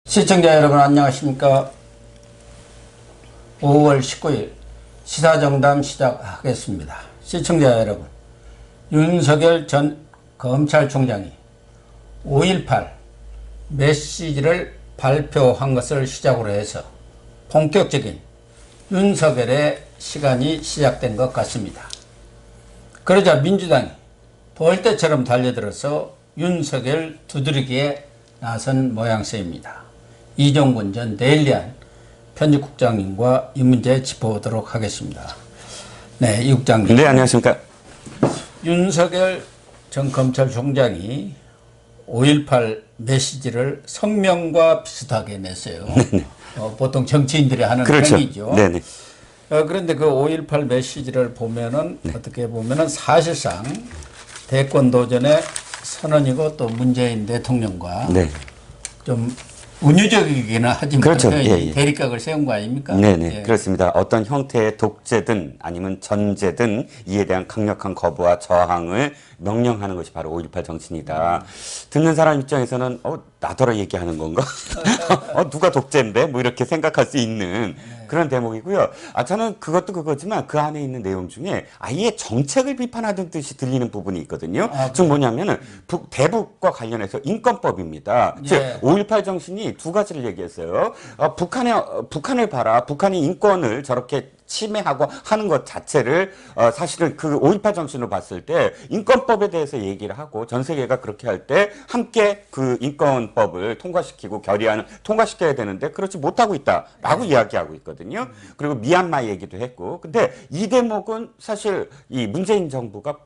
시청자 여러분 안녕하십니까. 5월 19일 시사정담 시작하겠습니다. 시청자 여러분, 윤석열 전 검찰총장이 5.18 메시지를 발표한 것을 시작으로 해서 본격적인 윤석열의 시간이 시작된 것 같습니다. 그러자 민주당이 벌떼처럼 달려들어서 윤석열 두드리기에 나선 모양새입니다. 이종근 전 데일리안 편집국장님과 이 문제 짚어보도록 하겠습니다. 네, 이 국장님. 네, 안녕하십니까. 윤석열 전 검찰총장이 5.18 메시지를 성명과 비슷하게 냈어요. 보통 정치인들이 하는 그렇죠. 행위죠. 네네. 그런데 그 5.18 메시지를 보면은 어떻게 보면은 사실상 대권 도전의 선언이고 또 문재인 대통령과 네. 좀 운유적이기는 하지만 그렇죠. 대립각을 세운 거 아닙니까? 네네. 예. 그렇습니다. 어떤 형태의 독재든 아니면 전제든 이에 대한 강력한 거부와 저항을 명령하는 것이 바로 5.18 정신이다. 듣는 사람 입장에서는 나더러 얘기하는 건가? 누가 독재인데? 뭐 이렇게 생각할 수 있는 그런 대목이고요. 저는 그것도 그거지만 그 안에 있는 내용 중에 아예 정책을 비판하는 듯이 들리는 부분이 있거든요. 즉 뭐냐면은 대북과 관련해서 인권법입니다. 예. 즉 5.18 정신이 두 가지를 얘기했어요. 북한을 봐라. 북한이 인권을 저렇게 침해하고 하는 것 자체를 사실은 그 5.18 정신으로 봤을 때 인권법에 대해서 얘기를 하고 전 세계가 그렇게 할 때 함께 그 인권법을 통과시키고 통과시켜야 되는데 그렇지 못하고 있다라고 이야기하고 있거든요. 그리고 미얀마 얘기도 했고. 근데 이 대목은 사실 이 문재인 정부가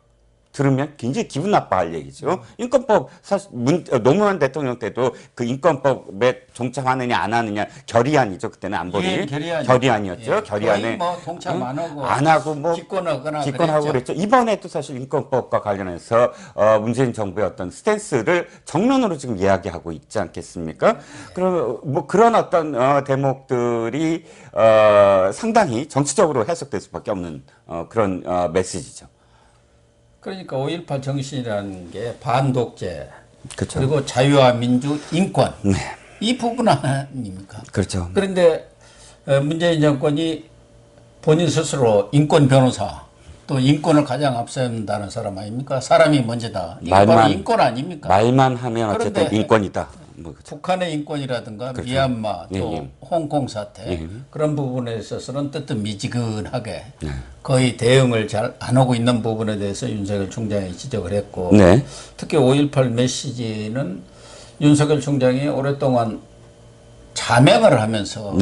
들으면 굉장히 기분 나빠할 얘기죠. 인권법, 사실 노무현 대통령 때도 그 인권법에 동참하느냐 안 하느냐 결의안이죠. 그때는 안보리 결의안이었죠. 예. 결의안에 뭐 동참 안 하고 뭐 기권하고 그랬죠. 이번에도 사실 인권법과 관련해서 문재인 정부의 어떤 스탠스를 정면으로 지금 이야기하고 있지 않겠습니까? 그럼 뭐 그런 어떤 대목들이 상당히 정치적으로 해석될 수밖에 없는 그런 메시지죠. 그러니까 5.18 정신이라는 게 반독재, 그렇죠. 그리고 자유와 민주, 인권, 네. 이 부분 아닙니까? 그렇죠. 그런데 문재인 정권이 본인 스스로 인권 변호사, 또 인권을 가장 앞세운다는 사람 아닙니까? 사람이 먼저다. 이게 바로 인권 아닙니까? 말만 하면 어쨌든 인권이다. 뭐 북한의 인권이라든가 그렇죠. 미얀마 또 홍콩 사태 그런 부분에 있어서는 뜨뜻미지근하게 거의 대응을 잘 안 하고 있는 부분에 대해서 윤석열 총장이 지적을 했고 특히 5.18 메시지는 윤석열 총장이 오랫동안 자명을 하면서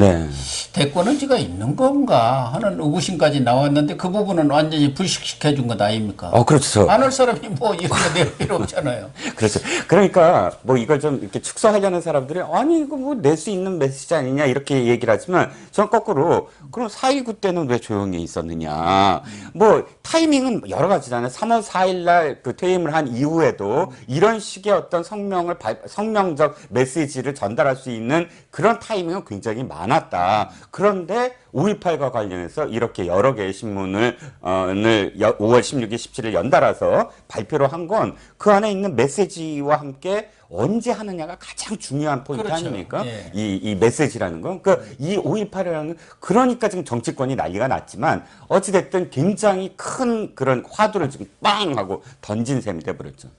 대권 의지가 있는 건가 하는 의구심까지 나왔는데 그 부분은 완전히 불식시켜 준 것 아닙니까? 그렇죠. 안 할 사람이 뭐 이런 거 낼 필요 없잖아요. 그렇죠. 그러니까 뭐 이걸 좀 이렇게 축소하려는 사람들이 아니 이거 뭐 낼 수 있는 메시지 아니냐 이렇게 얘기를 하지만 전 거꾸로 그럼 4.19 때는 왜 조용히 있었느냐. 뭐 타이밍은 여러 가지잖아요. 3월 4일 날 그 퇴임을 한 이후에도 이런 식의 어떤 성명적 메시지를 전달할 수 있는 그런 타이밍은 굉장히 많았다. 그런데 5.18과 관련해서 이렇게 여러 개의 신문을 5월 16일, 17일 연달아서 발표를 한 건 그 안에 있는 메시지와 함께 언제 하느냐가 가장 중요한 포인트 아닙니까? 예. 이 메시지라는 건. 그러니까 이 5.18이라는 그러니까 지금 정치권이 난리가 났지만 어찌됐든 굉장히 큰 그런 화두를 지금 빵 하고 던진 셈이 돼버렸죠.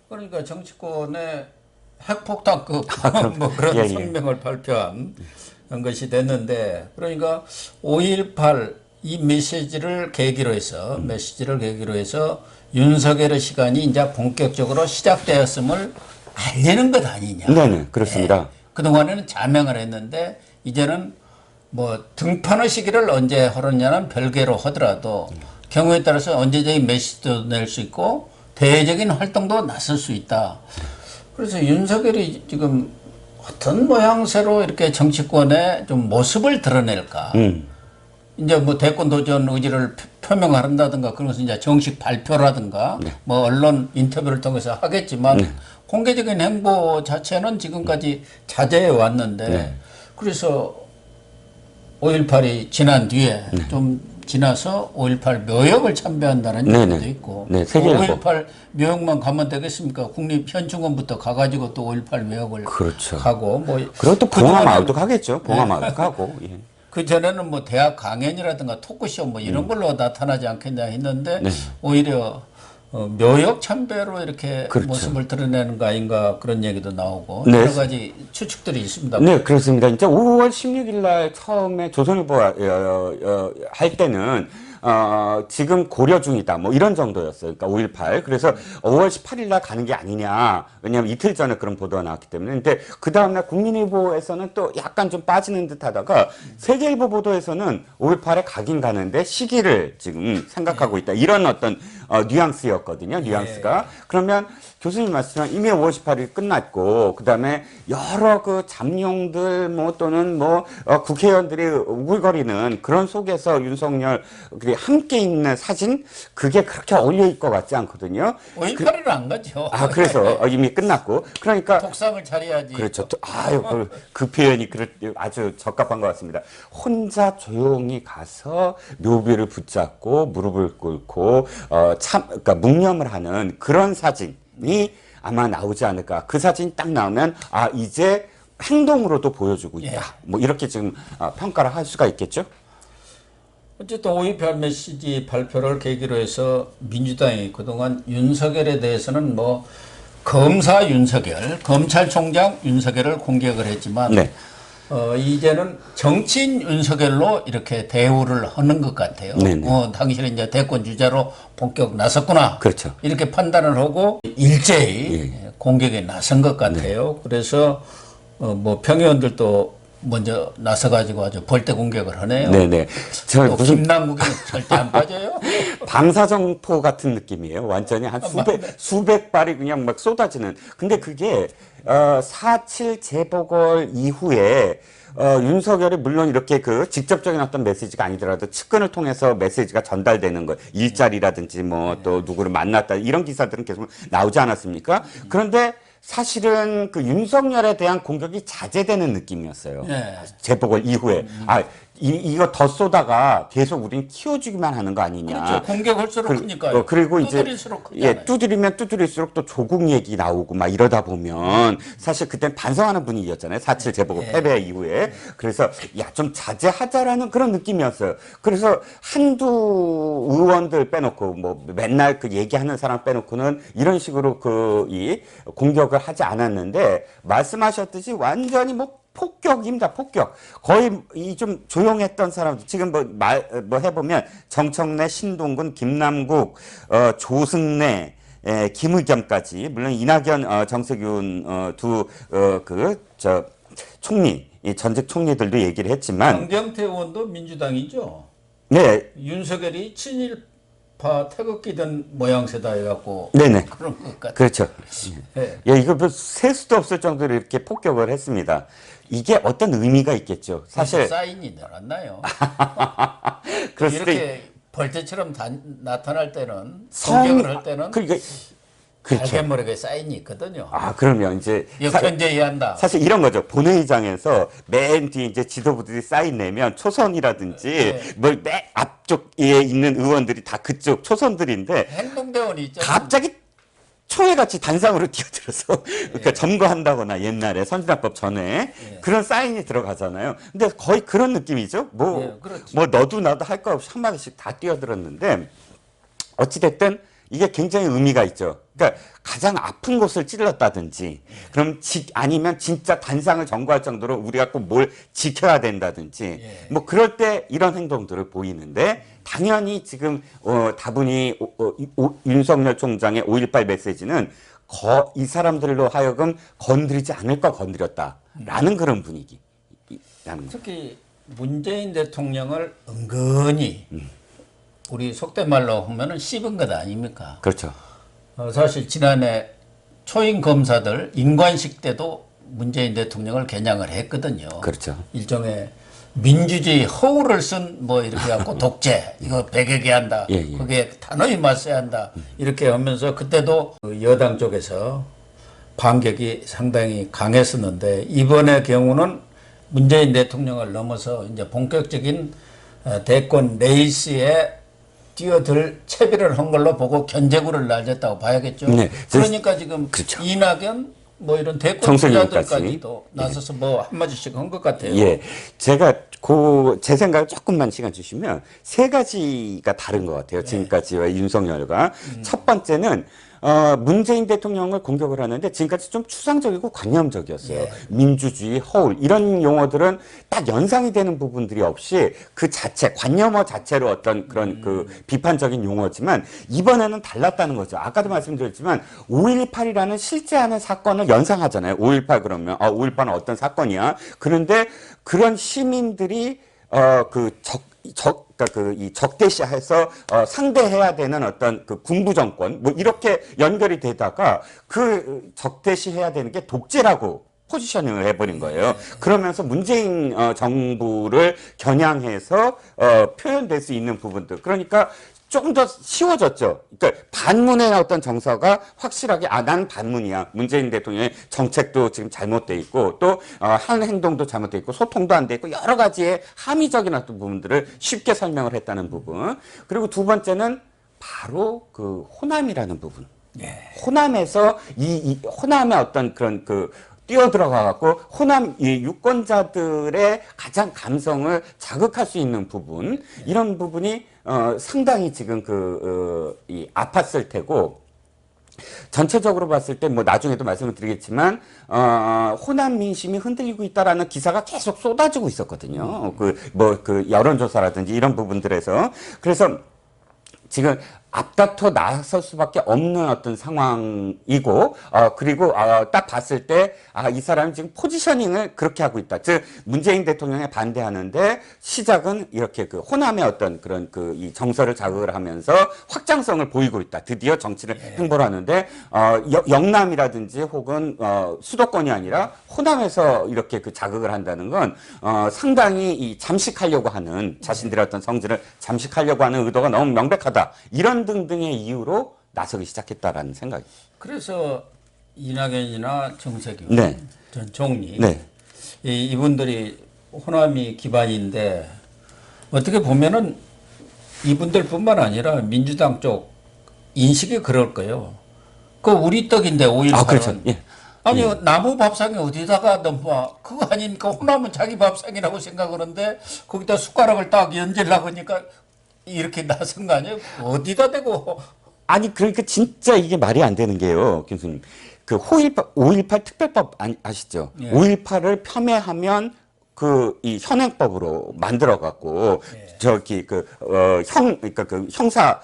그러니까 정치권의 핵폭탄급 뭐 그런 성명을 발표한 것이 됐는데 그러니까 5.18 이 메시지를 계기로 해서 윤석열의 시간이 이제 본격적으로 시작되었음을 알리는 것 아니냐. 네네, 그렇습니다. 네. 그동안에는 자명을 했는데 이제는 뭐 등판의 시기를 언제 하느냐는 별개로 하더라도 경우에 따라서 언제적인 메시지도 낼 수 있고 대외적인 활동도 나설 수 있다. 그래서 윤석열이 지금 어떤 모양새로 이렇게 정치권에 좀 모습을 드러낼까. 이제 뭐 대권 도전 의지를 표명한다든가 그런 것은 이제 정식 발표라든가 뭐 언론 인터뷰를 통해서 하겠지만 공개적인 행보 자체는 지금까지 자제해 왔는데 그래서 5.18이 지난 뒤에 좀 지나서 5.18 묘역을 참배한다는 네네. 얘기도 있고 네, 세계일보. 5.18 묘역만 가면 되겠습니까? 국립현충원부터 가가지고 또 5.18 묘역을 그렇죠. 가고 뭐 그리고 또 봉화마을도 그동안은 가겠죠. 봉화마을도 가고. 예. 그 전에는 뭐 대학 강연이라든가 토크쇼 뭐 이런 걸로 나타나지 않겠냐 했는데 네. 오히려 묘역 참배로 이렇게 그렇죠. 모습을 드러내는 거 아닌가 그런 얘기도 나오고 네. 여러 가지 추측들이 있습니다. 네, 그렇습니다. 이제 5월 16일 날 처음에 조선일보 할 때는 지금 고려 중이다. 뭐 이런 정도였어요. 그러니까 5.18. 그래서 5월 18일 날 가는 게 아니냐. 왜냐하면 이틀 전에 그런 보도가 나왔기 때문에. 근데 그 다음날 국민일보에서는 또 약간 좀 빠지는 듯 하다가 세계일보 보도에서는 5.18에 가긴 가는데 시기를 지금 생각하고 있다. 이런 어떤 뉘앙스였거든요. 뉘앙스가. 그러면 교수님 말씀은 이미 5월 18일 끝났고, 그 다음에 여러 그 잠룡들 뭐 또는 뭐 국회의원들이 우글거리는 그런 속에서 윤석열이 함께 있는 사진, 그게 그렇게 어울려 있을 것 같지 않거든요. 5.18은 안 가죠. 그래서 이미 끝났고. 그러니까. 독상을 차려야지. 그렇죠. 아유, 그 표현이 아주 적합한 것 같습니다. 혼자 조용히 가서 묘비를 붙잡고 무릎을 꿇고, 그러니까 묵념을 하는 그런 사진이 아마 나오지 않을까. 그 사진 딱 나오면, 이제 행동으로도 보여주고 있다. 예. 뭐, 이렇게 지금 평가를 할 수가 있겠죠? 어쨌든 5.18 메시지 발표를 계기로 해서 민주당이 그동안 윤석열에 대해서는 뭐 검사 윤석열, 검찰총장 윤석열을 공격을 했지만 네. 이제는 정치인 윤석열로 이렇게 대우를 하는 것 같아요. 네네. 당신은 이제 대권 주자로 본격 나섰구나. 그렇죠. 이렇게 판단을 하고 일제히 공격에 나선 것 같아요. 그래서 뭐 평의원들도 먼저 나서가지고 아주 벌떼 공격을 하네요. 네네. 또 김남국은 절대 안 빠져요. 방사정포 같은 느낌이에요. 완전히 한 수백 발이 그냥 막 쏟아지는. 근데 그게 4.7 재보궐 이후에 윤석열이 물론 이렇게 그 직접적인 어떤 메시지가 아니더라도 측근을 통해서 메시지가 전달되는 것, 일자리라든지 뭐 또 누구를 만났다 이런 기사들은 계속 나오지 않았습니까? 그런데 사실은 그 윤석열에 대한 공격이 자제되는 느낌이었어요. 네. 재보궐 이후에. 이거 더 쏘다가 계속 우린 키워주기만 하는 거 아니냐. 그렇죠. 공격할수록 크니까요. 그리고 이제 두드릴수록 크잖아요. 두드리면 두드릴수록 또 조국 얘기 나오고 막 이러다 보면 사실 그땐 반성하는 분위기였잖아요. 4.7 재보궐 패배 이후에. 그래서 좀 자제하자라는 그런 느낌이었어요. 그래서 한두 의원들 빼놓고 뭐 맨날 그 얘기하는 사람 빼놓고는 이런 식으로 이 공격을 하지 않았는데 말씀하셨듯이 완전히 뭐 폭격입니다. 폭격. 거의 이 좀 조용했던 사람들 지금 뭐 해보면 정청래, 신동근, 김남국, 조승래, 김의겸까지 물론 이낙연, 정세균 총리, 전직 총리들도 얘기를 했지만 강경태 의원도 민주당이죠. 네. 윤석열이 친일파 태극기든 모양새다 해갖고 네네. 그런 것 같아요. 그렇죠. 네. 이거 셀 수도 없을 정도로 이렇게 폭격을 했습니다. 이게 어떤 의미가 있겠죠. 사실 사인이 늘었나요? 그럴 수도 이렇게 벌떼처럼 나타날 때는 공격을 할 때는 그러니까 그렇죠. 알게모르게 사인이 있거든요. 그러면 이제 역현재해야 한다. 사실 이런 거죠. 본회의장에서 맨 뒤에 이제 지도부들이 사인 내면 초선이라든지 뭘 맨 앞쪽에 있는 의원들이 다 그쪽 초선들인데 행동대원이 있잖아요. 갑자기 총회같이 단상으로 뛰어들어서 그러니까 점거한다거나 옛날에 선진화법 전에 그런 사인이 들어가잖아요. 근데 거의 그런 느낌이죠. 뭐 너도 나도 할 거 없이 한마디씩 다 뛰어들었는데 어찌됐든 이게 굉장히 의미가 있죠. 그러니까 가장 아픈 곳을 찔렀다든지, 그럼 아니면 진짜 단상을 점거할 정도로 우리가 꼭 뭘 지켜야 된다든지, 뭐 그럴 때 이런 행동들을 보이는데, 당연히 지금 다분히 윤석열 총장의 5.18 메시지는 이 사람들로 하여금 건드리지 않을 거 건드렸다라는 그런 분위기. 특히 문재인 대통령을 은근히 우리 속된 말로 하면은 씹은 것 아닙니까? 그렇죠. 사실 지난해 초임 검사들 인관식 때도 문재인 대통령을 겨냥을 했거든요. 그렇죠. 일종의 민주주의 허울을 쓴 뭐 이렇게 갖고 독재 이거 배격이 한다. 그게 단호히 맞서야 한다. 이렇게 하면서 그때도 여당 쪽에서 반격이 상당히 강했었는데 이번의 경우는 문재인 대통령을 넘어서 이제 본격적인 대권 레이스에 뛰어들 채비를 한 걸로 보고 견제구를 날렸다고 봐야겠죠. 네. 그러니까 지금 그렇죠. 이낙연 뭐 이런 대권 정세균까지. 주자들까지도 나서서 뭐 한마디씩 한 것 같아요. 예, 제가 제 생각을 조금만 시간 주시면 세 가지가 다른 것 같아요. 지금까지와 윤석열과. 첫 번째는 문재인 대통령을 공격을 하는데 지금까지 좀 추상적이고 관념적이었어요. 민주주의, 허울 이런 용어들은 딱 연상이 되는 부분들이 없이 그 자체 관념어 자체로 어떤 그런 그 비판적인 용어지만 이번에는 달랐다는 거죠. 아까도 말씀드렸지만 5.18이라는 실제하는 사건을 연상하잖아요. 5.18 그러면 5.18은 어떤 사건이야? 그런데 그런 시민들이 그러니까 이 적대시해서 상대해야 되는 어떤 그 군부 정권 뭐 이렇게 연결이 되다가 그 적대시해야 되는 게 독재라고 포지셔닝을 해버린 거예요. 그러면서 문재인 정부를 겨냥해서 표현될 수 있는 부분들. 그러니까 좀 더 쉬워졌죠. 그러니까 반문의 어떤 정서가 확실하게 나는 반문이야. 문재인 대통령의 정책도 지금 잘못돼 있고 또 한 행동도 잘못돼 있고 소통도 안 돼 있고 여러 가지의 함의적인 어떤 부분들을 쉽게 설명을 했다는 부분. 그리고 두 번째는 바로 그 호남이라는 부분. 호남에서 이 호남의 어떤 그런 그 뛰어들어가 갖고 호남 이 유권자들의 가장 감성을 자극할 수 있는 부분 이런 부분이 상당히 지금 이 아팠을 테고 전체적으로 봤을 때 뭐 나중에도 말씀을 드리겠지만 호남 민심이 흔들리고 있다라는 기사가 계속 쏟아지고 있었거든요. 그 여론조사라든지 이런 부분들에서 그래서 지금 앞다퉈 나설 수밖에 없는 어떤 상황이고, 그리고, 딱 봤을 때, 이 사람이 지금 포지셔닝을 그렇게 하고 있다. 즉, 문재인 대통령에 반대하는데, 시작은 이렇게 그 호남의 어떤 그런 이 정서를 자극을 하면서 확장성을 보이고 있다. 드디어 정치를 행보를 하는데, 영남이라든지 혹은, 수도권이 아니라 호남에서 이렇게 그 자극을 한다는 건, 상당히 이 잠식하려고 하는, 자신들의 어떤 성질을 잠식하려고 하는 의도가 너무 명백하다. 이런 등등의 이유로 나서기 시작했다라는 생각이. 그래서 이낙연이나 정세균 네. 전 총리 네. 이분들이 호남이 기반인데 어떻게 보면은 이분들뿐만 아니라 민주당 쪽 인식이 그럴 거예요. 그 우리 떡인데 5.18은. 그렇죠. 예. 아니 나무 밥상에 어디다가 넘어 그거 아니니까 호남은 자기 밥상이라고 생각하는데 거기다 숟가락을 딱 얹으려고 하니까 이렇게 나선 거 아니에요? 어디다 대고. 아니, 그러니까 진짜 이게 말이 안 되는 게요, 교수님. 그 5.18 특별법 아시죠? 예. 5.18을 폄훼하면 이 현행법으로 만들어갖고, 그러니까 그 형사,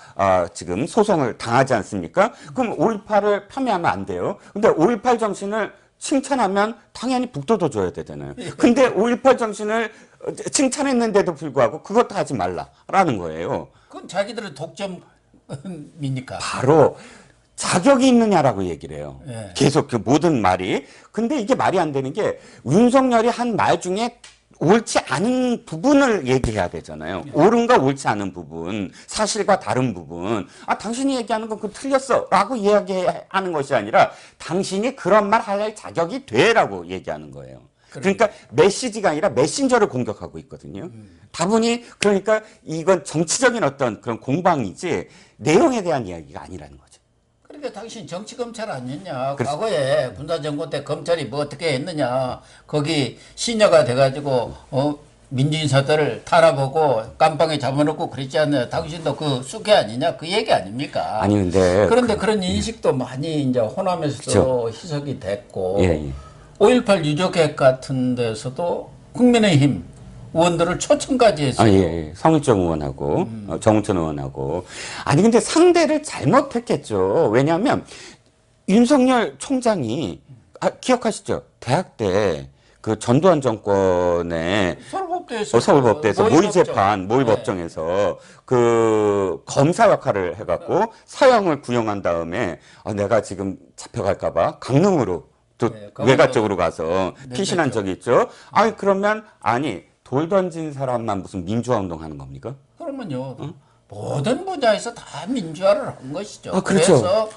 지금 소송을 당하지 않습니까? 그럼 5.18을 폄훼하면 안 돼요. 근데 5.18 정신을 칭찬하면 당연히 북돋워 줘야 되잖아요. 근데 5.18 정신을 칭찬했는데도 불구하고 그것도 하지 말라라는 거예요. 그건 자기들의 독점이니까. 바로 자격이 있느냐라고 얘기를 해요. 예. 계속 그 모든 말이. 근데 이게 말이 안 되는 게 윤석열이 한 말 중에 옳지 않은 부분을 얘기해야 되잖아요. 옳은가 옳지 않은 부분, 사실과 다른 부분. 당신이 얘기하는 건 그 틀렸어. 라고 이야기하는 것이 아니라 당신이 그런 말 할 자격이 돼라고 얘기하는 거예요. 그러니까 메시지가 아니라 메신저를 공격하고 있거든요. 다분히 그러니까 이건 정치적인 어떤 그런 공방이지 내용에 대한 이야기가 아니라는 거죠. 그러니까 당신 정치 검찰 아니냐? 그렇죠. 과거에 군사정권 때 검찰이 뭐 어떻게 했느냐? 거기 신여가 돼가지고 민주인사들을 탄압하고 깜빵에 잡아놓고 그랬지 않나요? 당신도 그 쑥해 아니냐? 그 얘기 아닙니까? 아니 근데 그런데 그런 인식도 많이 이제 호남에서도 그렇죠. 희석이 됐고 예. 5.18 유족회 같은 데서도 국민의힘 의원들을 초청까지 했어요. 예. 성일정 의원하고 정운천 의원하고 아니 근데 상대를 잘못했겠죠. 왜냐하면 윤석열 총장이 기억하시죠? 대학 때 그 전두환 정권의 서울법대에서 모의법정에서 그 검사 역할을 해갖고 사형을 구형한 다음에 내가 지금 잡혀갈까봐 강릉으로 또 외곽 쪽으로 가서 피신한 적이 있죠. 그러면 돌 던진 사람만 무슨 민주화 운동하는 겁니까? 그러면요. 모든 분야에서 다 민주화를 한 것이죠. 그렇죠. 그래서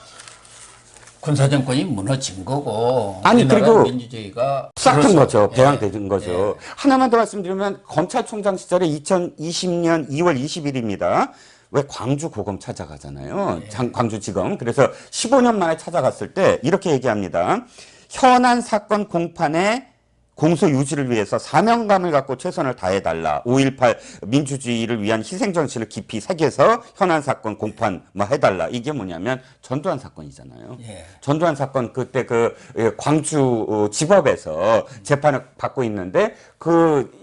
군사정권이 무너진 거고 아니, 우리나라 그리고 민주주의가 싹튼 비로소, 거죠. 예, 배양된 거죠. 예. 하나만 더 말씀드리면 검찰총장 시절에 2020년 2월 20일입니다. 왜 광주 고검 찾아가잖아요. 광주지검. 그래서 15년 만에 찾아갔을 때 이렇게 얘기합니다. 현안 사건 공판에 공소 유지를 위해서 사명감을 갖고 최선을 다해달라. 5.18 민주주의를 위한 희생정신을 깊이 새겨서 현안 사건 공판 뭐 해달라. 이게 뭐냐면 전두환 사건이잖아요. 예. 전두환 사건 그때 그 광주 지법에서 재판을 받고 있는데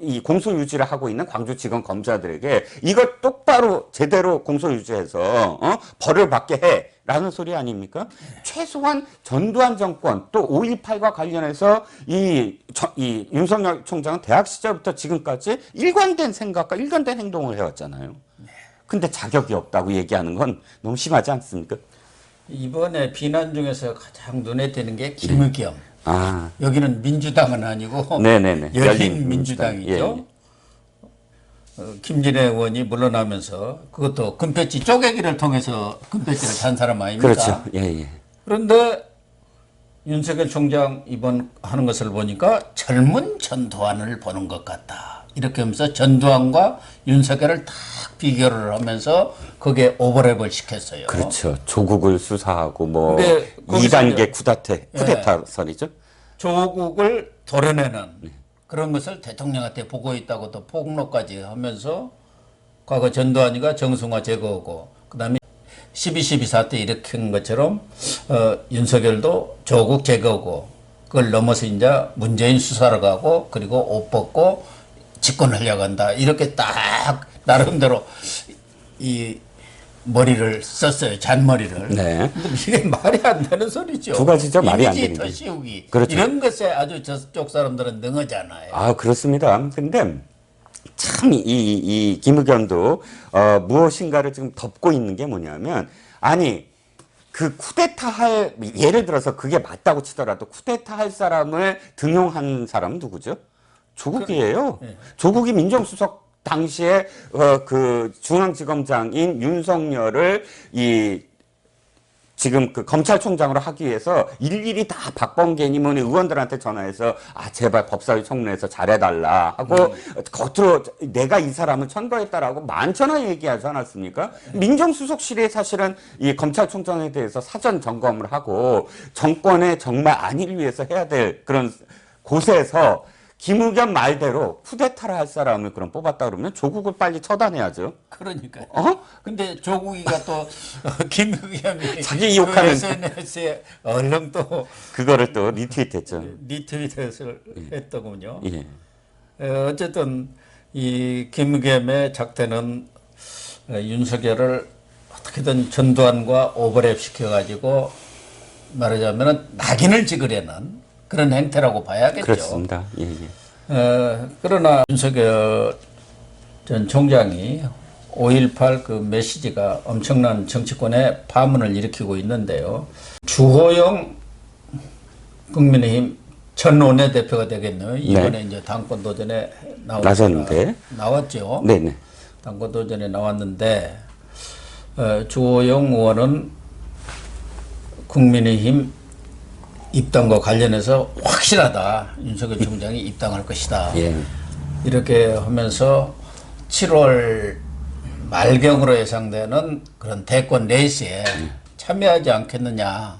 이 공소 유지를 하고 있는 광주지검 검사들에게 이걸 똑바로 제대로 공소 유지해서 벌을 받게 해라는 소리 아닙니까? 최소한 전두환 정권 또 5.18과 관련해서 이 윤석열 총장은 대학 시절부터 지금까지 일관된 생각과 일관된 행동을 해왔잖아요. 근데 자격이 없다고 얘기하는 건 너무 심하지 않습니까? 이번에 비난 중에서 가장 눈에 띄는 게 김의겸. 아, 여기는 민주당은 아니고 네네네. 열린민주당이죠. 예, 김진애 의원이 물러나면서 그것도 금배지 쪼개기를 통해서 금배지를 단 사람 아닙니까? 그렇죠. 예, 예. 그런데 윤석열 총장 이번 하는 것을 보니까 젊은 전두환을 보는 것 같다. 이렇게 하면서 전두환과 윤석열을 딱 비교를 하면서 거기에 오버랩을 시켰어요. 그렇죠. 조국을 수사하고 뭐 근데 거기서 2단계 쿠데타설이죠. 조국을 도려내는 그런 것을 대통령한테 보고 있다고도 폭로까지 하면서 과거 전두환이가 정승화 제거하고 그다음에 12.12 사태 일으킨 것처럼 윤석열도 조국 제거하고 그걸 넘어서 이제 문재인 수사를 가고 그리고 옷 벗고 집권하려고 한다. 이렇게 딱 나름대로 이 머리를 썼어요. 잔머리를. 네. 근데 이게 말이 안 되는 소리죠. 두 가지죠. 말이 안 되는 이미지 게. 씌우기. 그렇죠. 이런 것에 아주 저쪽 사람들은 능하잖아요. 아, 그렇습니다. 근데 참 이 김의겸도 무엇인가를 지금 덮고 있는 게 뭐냐면 아니 그 쿠데타 할 예를 들어서 그게 맞다고 치더라도 쿠데타 할 사람을 등용한 사람은 누구죠? 조국이에요. 네. 조국이 민정수석 당시에 그 중앙지검장인 윤석열을 지금 그 검찰총장으로 하기 위해서 일일이 다 박범계니 뭐니 의원들한테 전화해서 아 제발 법사위 청문회에서 잘해달라 하고 겉으로 내가 이 사람을 천거했다라고 만천하 얘기하지 않았습니까? 민정수석실이 사실은 이 검찰총장에 대해서 사전 점검을 하고 정권의 정말 안위를 위해서 해야 될 그런 곳에서 김의겸 말대로 쿠데타를 할 사람을 그럼 뽑았다 그러면 조국을 빨리 처단해야죠. 그러니까요. 어? 근데 조국이가 또 김의겸이 자기 욕하는 그 SNS에 얼른 또 그거를 또 리트윗했죠. 리트윗을 했더군요. 예. 어쨌든 이 김의겸의 작태는 윤석열을 어떻게든 전두환과 오버랩 시켜가지고 말하자면 낙인을 찍으려는 그런 행태라고 봐야겠죠. 그렇습니다. 예, 예. 그러나 윤석열 전 총장이 5.18 그 메시지가 엄청난 정치권의 파문을 일으키고 있는데요. 주호영 국민의힘 전 원내대표가 되겠네요. 이번에 이제 당권 도전에 나섰는데 나왔죠. 네네. 당권 도전에 나왔는데 주호영 의원은 국민의힘 입당과 관련해서 확실하다. 윤석열 총장이 입당할 것이다. 예. 이렇게 하면서 7월 말경으로 예상되는 그런 대권 레이스에 참여하지 않겠느냐.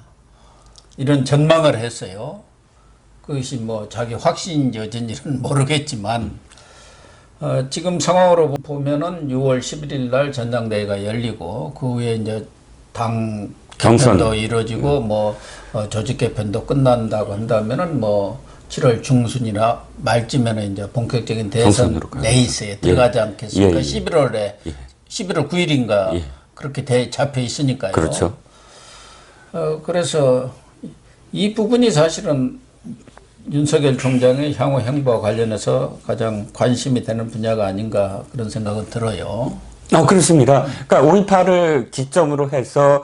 이런 전망을 했어요. 그것이 뭐 자기 확신인지 어쩐지는 모르겠지만 지금 상황으로 보면은 6월 11일 날 전당대회가 열리고 그 후에 이제 당 개편도 이루어지고 뭐 조직 개편도 끝난다고 한다면은 뭐 7월 중순이나 말쯤에는 이제 본격적인 대선 레이스에 들어가지 않겠습니까? 예, 예. 11월 9일인가 예. 그렇게 잡혀 있으니까요. 그렇죠. 그래서 이 부분이 사실은 윤석열 총장의 향후 행보와 관련해서 가장 관심이 되는 분야가 아닌가 그런 생각은 들어요. 그렇습니다. 그러니까 5.18을 기점으로 해서,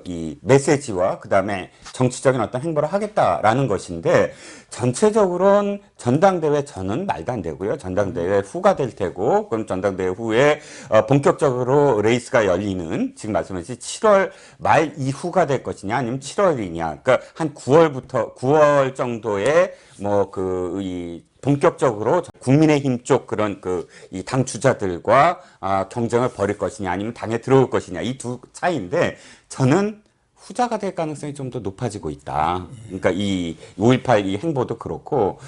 이 메시지와 그 다음에 정치적인 어떤 행보를 하겠다라는 것인데, 전체적으로는 전당대회 전은 말도 안 되고요. 전당대회 후가 될 테고, 그럼 전당대회 후에, 본격적으로 레이스가 열리는, 지금 말씀하신 7월 말 이후가 될 것이냐, 아니면 7월이냐. 그러니까 한 9월 정도에 본격적으로 국민의힘 쪽 그런 이 당 주자들과 경쟁을 벌일 것이냐 아니면 당에 들어올 것이냐 이 두 차이인데 저는 후자가 될 가능성이 좀 더 높아지고 있다. 그러니까 이 5.18 이 행보도 그렇고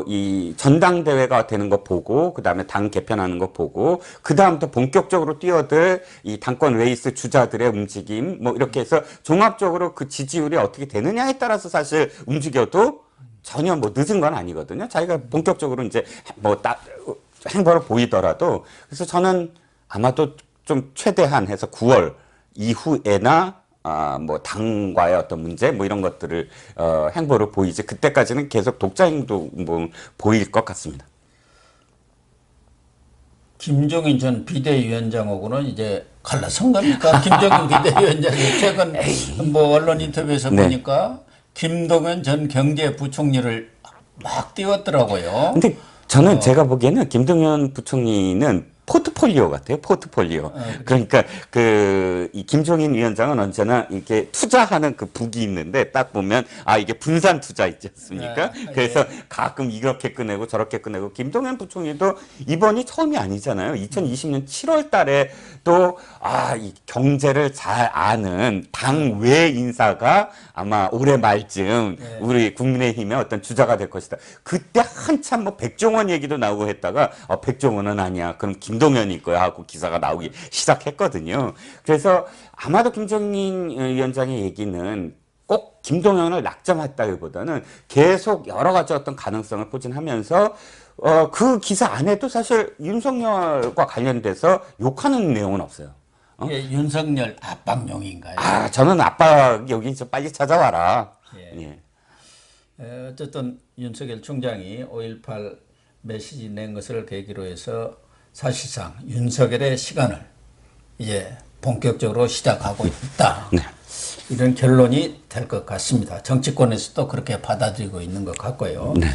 이 전당대회가 되는 거 보고 그다음에 당 개편하는 거 보고 그다음부터 본격적으로 뛰어들 이 당권 레이스 주자들의 움직임 뭐 이렇게 해서 종합적으로 그 지지율이 어떻게 되느냐에 따라서 사실 움직여도 전혀 뭐 늦은 건 아니거든요. 자기가 본격적으로 이제 행보를 보이더라도 그래서 저는 아마도 좀 최대한 해서 9월 이후에나 뭐 당과의 어떤 문제 뭐 이런 것들을 행보를 보이지 그때까지는 계속 독자 행동 뭐 보일 것 같습니다. 김종인 전 비대위원장하고는 이제 갈라선 겁니까? 김종인 비대위원장이 최근 뭐 언론 인터뷰에서 네. 보니까 김동연 전 경제부총리를 막 띄웠더라고요. 근데 저는 제가 보기에는 김동연 부총리는 포트폴리오 같아요. 포트폴리오. 그러니까 이 김종인 위원장은 언제나 이렇게 투자하는 그 북이 있는데 딱 보면 이게 분산 투자 있지 않습니까? 그래서 가끔 이렇게 꺼내고 저렇게 꺼내고 김동연 부총리도 이번이 처음이 아니잖아요. 2020년 7월 달에 또 이 경제를 잘 아는 당 외 인사가 아마 올해 말쯤 우리 국민의힘의 어떤 주자가 될 것이다. 그때 한참 뭐 백종원 얘기도 나오고 했다가 백종원은 아니야. 그럼 김동연일 거야 하고 기사가 나오기 시작했거든요. 그래서 아마도 김종인 위원장의 얘기는 꼭 김동연을 낙점했다기보다는 계속 여러 가지 어떤 가능성을 포진하면서 그 기사 안에도 사실 윤석열과 관련돼서 욕하는 내용은 없어요. 예, 윤석열 압박용인가요? 저는 아빠 여기 좀 빨리 찾아와라. 예. 어쨌든 윤석열 총장이 5.18 메시지 낸 것을 계기로 해서 사실상 윤석열의 시간을 이제 본격적으로 시작하고 있다. 네. 이런 결론이 될 것 같습니다. 정치권에서도 그렇게 받아들이고 있는 것 같고요. 네.